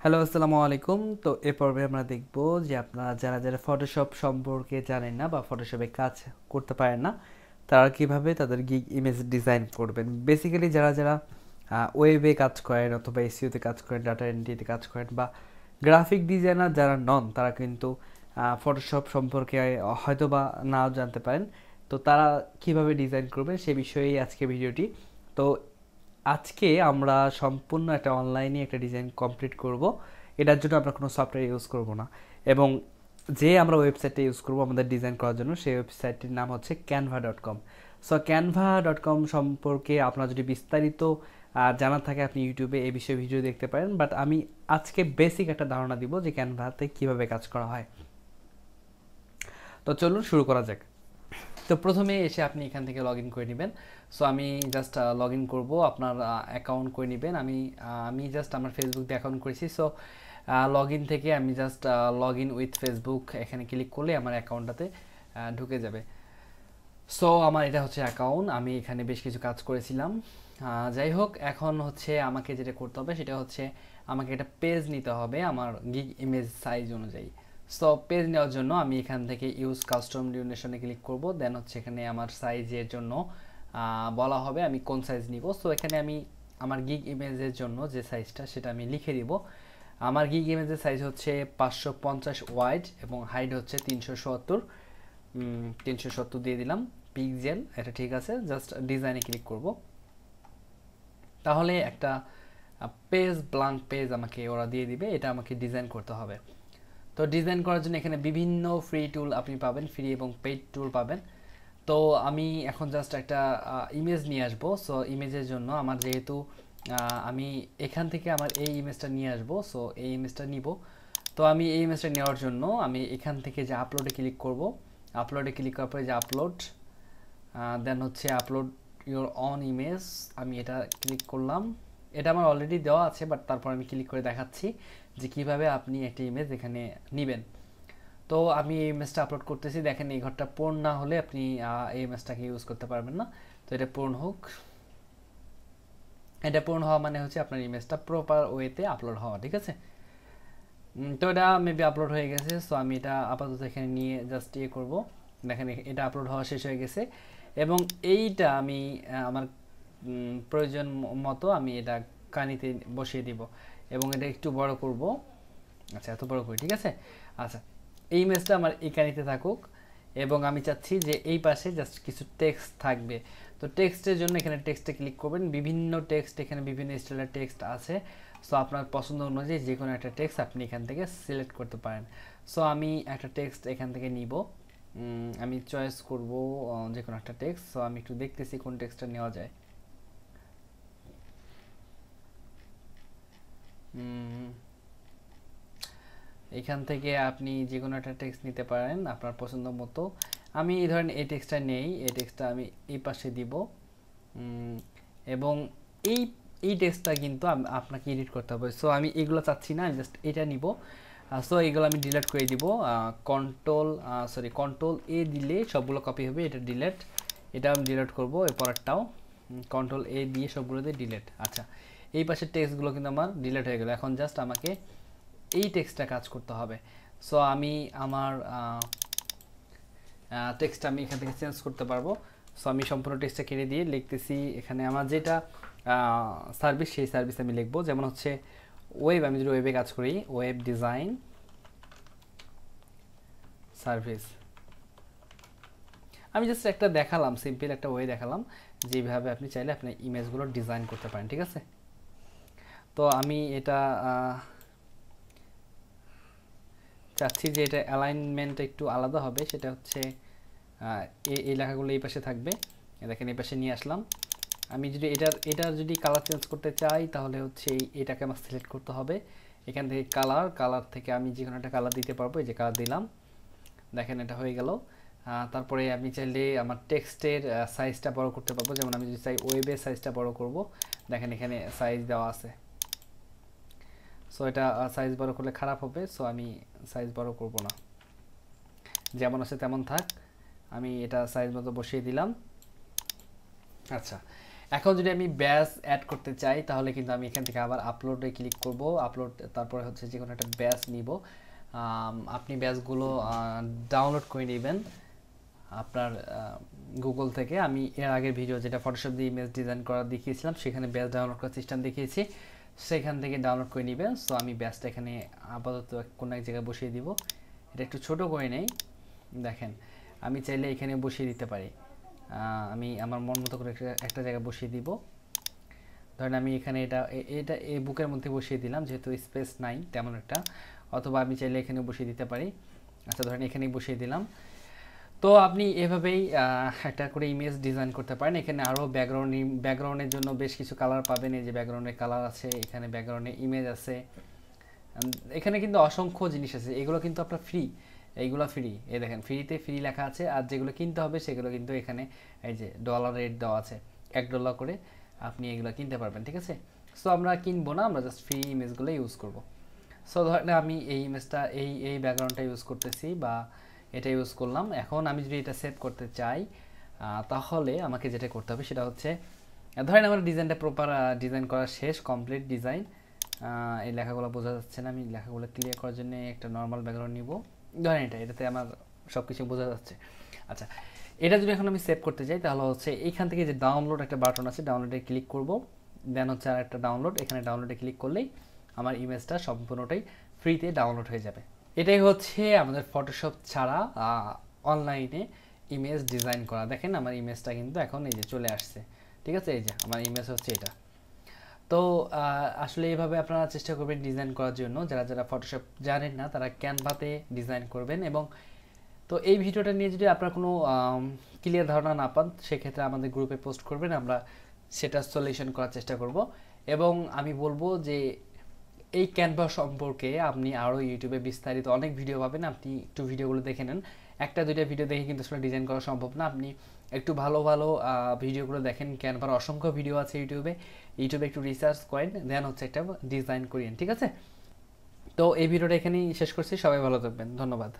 Hello, আসসালামু আলাইকুম। তো এ পর্বে আমরা দেখব যে আপনারা যারা যারা ফটোশপ সম্পর্কে জানেন না বা ফটোশপে কাজ করতে পারেন না, তারা কিভাবে তাদের গিগ ইমেজ ডিজাইন করবেন। বেসিক্যালি যারা যারা ওয়েবে কাজ করেন অথবা এসইওতে কাজ করেন, ডাটা এন্ট্রিতে কাজ করেন বা গ্রাফিক ডিজাইনার যারা নন, তারা কিন্তু ফটোশপ সম্পর্কে হয়তো বা নাও জানতে পারেন। তো তারা কিভাবে ডিজাইন করবেন সে বিষয়েই আজকে ভিডিওটি। তো আজকে আমরা সম্পূর্ণ একটা অনলাইনে একটা ডিজাইন কমপ্লিট করব। এটার জন্য আমরা কোনো সফটওয়্যার ইউজ করব না, এবং যে আমরা ওয়েবসাইটটা ইউজ করব আমাদের ডিজাইন করার জন্য, সেই ওয়েবসাইটটির নাম হচ্ছে canva.com। সো canva.com সম্পর্কে আপনার যদি বিস্তারিত জানার থাকে, আপনি ইউটিউবে এই বিষয়ে ভিডিও দেখতে পারেন, বাট আমি আজকে বেসিক একটা ধারণা দিব যে ক্যানভাতে কীভাবে কাজ করা হয়। তো চলুন শুরু করা যাক। তো প্রথমে এসে আপনি এখান থেকে লগ ইন করে নেবেন। সো আমি জাস্ট লগ ইন করবো, আপনার অ্যাকাউন্ট করে নেবেন। আমি জাস্ট আমার ফেসবুক দিয়ে অ্যাকাউন্ট করেছি। সো লগ ইন থেকে আমি just log in with Facebook এখানে ক্লিক করলে আমার অ্যাকাউন্টটাতে ঢুকে যাবে। সো আমার এটা হচ্ছে অ্যাকাউন্ট, আমি এখানে বেশ কিছু কাজ করেছিলাম। যাই হোক, এখন হচ্ছে আমাকে যেটা করতে হবে সেটা হচ্ছে আমাকে একটা পেজ নিতে হবে আমার গিগ ইমেজ সাইজ অনুযায়ী। সো পেজ নেওয়ার জন্য আমি এখান থেকে ইউজ কাস্টম ডিউরেশনে ক্লিক করব। দেন হচ্ছে এখানে আমার সাইজের জন্য বলা হবে আমি কোন সাইজ নিব। সো এখানে আমি আমার গিগ ইমেজের জন্য যে সাইজটা সেটা আমি লিখে দিব। আমার গিগ ইমেজের সাইজ হচ্ছে 550 ওয়াইড এবং হাইট হচ্ছে 370 দিয়ে দিলাম পিক্সেল। এটা ঠিক আছে, জাস্ট ডিজাইনে ক্লিক করব। তাহলে একটা পেজ, ব্ল্যাঙ্ক পেজ আমাকে ওরা দিয়ে দিবে, এটা আমাকে ডিজাইন করতে হবে। তো ডিজাইন করার জন্য এখানে বিভিন্ন ফ্রি টুল আপনি পাবেন, ফ্রি এবং পেইড টুল পাবেন। তো আমি এখন জাস্ট একটা ইমেজ নিয়ে আসবো। সো ইমেজের জন্য আমার যেহেতু আমি এখান থেকে আমার এই ইমেজটা নিয়ে আসবো, সো এই ইমেজটা নিব। তো আমি এই ইমেজটা নেওয়ার জন্য আমি এখান থেকে যে আপলোডে ক্লিক করব। আপলোডে ক্লিক করার পরে যে আপলোড, দেন হচ্ছে আপলোড ইউর অন ইমেজ, আমি এটা ক্লিক করলাম। এটা আমার অলরেডি দেওয়া আছে, বাট তারপর আমি ক্লিক করে দেখাচ্ছি যে কিভাবে আপনি একটা ইমেজ এখানে নেবেন। তো আমি এই ইমেজটা আপলোড করতেছি। দেখেন এই ঘরটা পূর্ণ না হলে আপনি এই ইমেজটাকে ইউজ করতে পারবেন না। তো এটা পূর্ণ হোক। এটা পূর্ণ হওয়া মানে হচ্ছে আপনার ইমেজটা প্রপার ওয়েতে আপলোড হওয়া, ঠিক আছে। তো এটা মেবি আপলোড হয়ে গেছে। সো আমি এটা আপাতত এখানে নিয়ে জাস্ট ইয়ে করবো। দেখেন এটা আপলোড হওয়া শেষ হয়ে গেছে, এবং এইটা আমি আমার প্রয়োজন মতো আমি এটা কানিতে বসিয়ে দিব, এবং এটা একটু বড় করব। আচ্ছা, এত বড় করি, ঠিক আছে। আচ্ছা, এই ইমেজটা আমার এই কানিতে থাকুক, এবং আমি চাচ্ছি যে এই পাশে জাস্ট কিছু টেক্সট থাকবে। তো টেক্সটের জন্য এখানে টেক্সটে ক্লিক করবেন। বিভিন্ন টেক্সট, এখানে বিভিন্ন স্টাইলের টেক্সট আছে। সো আপনার পছন্দ অনুযায়ী যে কোনো একটা টেক্সট আপনি এখান থেকে সিলেক্ট করতে পারেন। সো আমি একটা টেক্সট এখান থেকে নিব। আমি চয়েস করব যে কোনো একটা টেক্সট। সো আমি একটু দেখতেছি কোন টেক্সটটা নেওয়া যায়। এখান থেকে আপনি যে কোনো একটা টেক্সট নিতে পারেন আপনার পছন্দ মতো। আমি এই ধরেন এই টেক্সটটা নেই, এই টেক্সটটা আমি এই পাশে দিব, এবং এই এই টেক্সটটা কিন্তু আপনাকে এডিট করতে হবে। সো আমি এগুলো চাচ্ছি না, আমি জাস্ট এটা নিব। সো এইগুলো আমি ডিলিট করে দিব। কন্ট্রোল এ দিলে সবগুলো কপি হবে, এটা ডিলিট। এটা আমি ডিলিট করবো, এর পরেরটাও কন্ট্রোল এ দিয়ে সবগুলোতে ডিলিট। আচ্ছা, এই পাশের টেক্সটগুলো কিন্তু আমার ডিলিট হয়ে গেল। এখন জাস্ট আমাকে এই টেক্সটটা কাজ করতে হবে। সো আমি আমার টেক্সটটা আমি এখান থেকে চেঞ্জ করতে পারবো। সো আমি সম্পূর্ণ টেক্সটটা কেটে দিয়ে লিখতেছি এখানে আমার যেটা সার্ভিস, সেই সার্ভিস আমি লিখবো। যেমন হচ্ছে ওয়েব, আমি যদি ওয়েবে কাজ করি, ওয়েব ডিজাইন সার্ভিস। আমি জাস্ট একটা দেখালাম, সিম্পল একটা ওয়ে দেখালাম যেভাবে আপনি চাইলে আপনি ইমেজগুলো ডিজাইন করতে পারেন, ঠিক আছে। তো আমি এটা চাচ্ছি যে এটা অ্যালাইনমেন্ট একটু আলাদা হবে, সেটা হচ্ছে এই লেখাগুলো এই পাশে থাকবে। দেখেন এই পাশে নিয়ে আসলাম। আমি যদি এটার যদি কালার চেঞ্জ করতে চাই, তাহলে হচ্ছে এটাকে আমার সিলেক্ট করতে হবে। এখান থেকে কালার থেকে আমি যে কোনো একটা কালার দিতে পারবো। এই যে কালার দিলাম, দেখেন এটা হয়ে গেল। তারপরে আমি চাইলে আমার টেক্সটের সাইজটা বড় করতে পারবো। যেমন আমি যদি চাই ওয়েবের সাইজটা বড় করব, দেখেন এখানে সাইজ দেওয়া আছে। সো এটা সাইজ বড় করলে খারাপ হবে। সো আমি সাইজ বড় করব না, যেমন আছে তেমন থাক। আমি এটা সাইজ মতো বসিয়ে দিলাম। আচ্ছা, এখন যদি আমি ব্যাস অ্যাড করতে চাই তাহলে কিন্তু আমি এখান থেকে আবার আপলোডে ক্লিক করব, আপলোড, তারপরে হচ্ছে যে কোনো একটা ব্যাস নিব। আপনি ব্যাসগুলো ডাউনলোড করে নেবেন আপনার গুগল থেকে। আমি এর আগের ভিডিও যেটা ফটোশপ দিয়ে ইমেজ ডিজাইন করা দেখিয়েছিলাম সেখানে ব্যাস ডাউনলোড করার সিস্টেম দেখিয়েছি, সেখান থেকে ডাউনলোড করে নেবেন। সো আমি ব্যাসটা এখানে আপাতত কোনো এক জায়গায় বসিয়ে দিব। এটা একটু ছোট করে নেই, দেখেন আমি চাইলে এখানে বসিয়ে দিতে পারি। আমি আমার মন মতো করে একটা জায়গায় বসিয়ে দিব। ধরেন আমি এখানে এটা এই বুকের মধ্যে বসিয়ে দিলাম, যেহেতু স্পেস নাই তেমন একটা, অথবা আমি চাইলে এখানে বসিয়ে দিতে পারি। আচ্ছা ধরেন এখানেই বসিয়ে দিলাম। তো আপনি এভাবেই একটা করে ইমেজ ডিজাইন করতে পারেন। এখানে আরও ব্যাকগ্রাউন্ডের জন্য বেশ কিছু কালার পাবেন। এই যে ব্যাকগ্রাউন্ডের কালার আছে, এখানে ব্যাকগ্রাউন্ডে ইমেজ আছে, এখানে কিন্তু অসংখ্য জিনিস আছে। এগুলো কিন্তু আপনার ফ্রি, এইগুলো ফ্রি, এই দেখেন ফ্রিতে ফ্রি লেখা আছে। আর যেগুলো কিনতে হবে সেগুলো কিন্তু এখানে এই যে ডলার রেট দেওয়া আছে, $1 করে আপনি এগুলো কিনতে পারবেন, ঠিক আছে। সো আমরা কিনবো না, আমরা জাস্ট ফ্রি ইমেজগুলো ইউজ করব। সো ধরেন আমি এই ইমেজটা এই ব্যাকগ্রাউন্ডটা ইউজ করতেছি বা এটা ইউজ করলাম। এখন আমি যদি এটা সেভ করতে চাই তাহলে আমাকে যেটা করতে হবে সেটা হচ্ছে, ধরেন আমার ডিজাইনটা প্রপার ডিজাইন করা শেষ, কমপ্লিট ডিজাইন। এই লেখাগুলো বোঝা যাচ্ছে না, আমি লেখাগুলো ক্লিয়ার করার জন্য একটা নর্মাল ব্যাকগ্রাউন্ড নিব। ধরেন এটাতে আমার সব কিছু বোঝা যাচ্ছে। আচ্ছা, এটা যদি এখন আমি সেভ করতে চাই তাহলে হচ্ছে এইখান থেকে যে ডাউনলোড একটা বাটন আছে, ডাউনলোডে ক্লিক করব। দেন হচ্ছে আর একটা ডাউনলোড, এখানে ডাউনলোডে ক্লিক করলেই আমার ইমেজটা সম্পূর্ণটাই ফ্রিতে ডাউনলোড হয়ে যাবে। এটাই হচ্ছে আমাদের ফটোশপ ছাড়া অনলাইনে ইমেজ ডিজাইন করা। দেখেন আমার ইমেজটা কিন্তু এখন এই যে চলে আসছে, ঠিক আছে। এই যে আমার ইমেজ হচ্ছে এটা। তো আসলে এইভাবে আপনারা চেষ্টা করবেন ডিজাইন করার জন্য। যারা যারা ফটোশপ জানেন না তারা ক্যানভাতে ডিজাইন করবেন। এবং তো এই ভিডিওটা নিয়ে যদি আপনার কোনো ক্লিয়ার ধারণা না পান সেক্ষেত্রে আমাদের গ্রুপে পোস্ট করবেন, আমরা সেটা সলিউশন করার চেষ্টা করব। এবং আমি বলবো যে এই ক্যানভা সম্পর্কে আপনি আরও ইউটিউবে বিস্তারিত অনেক ভিডিও পাবেন, আপনি একটু ভিডিওগুলো দেখে নেন। একটা দুইটা ভিডিও দেখে কিন্তু আসলে ডিজাইন করা সম্ভব না, আপনি একটু ভালো ভালো ভিডিওগুলো দেখেন। ক্যানভার অসংখ্য ভিডিও আছে ইউটিউবে একটু রিসার্চ করেন, দেন হচ্ছে একটা ডিজাইন করিয়েন, ঠিক আছে। তো এই ভিডিওটা এখানেই শেষ করছি, সবাই ভালো থাকবেন, ধন্যবাদ।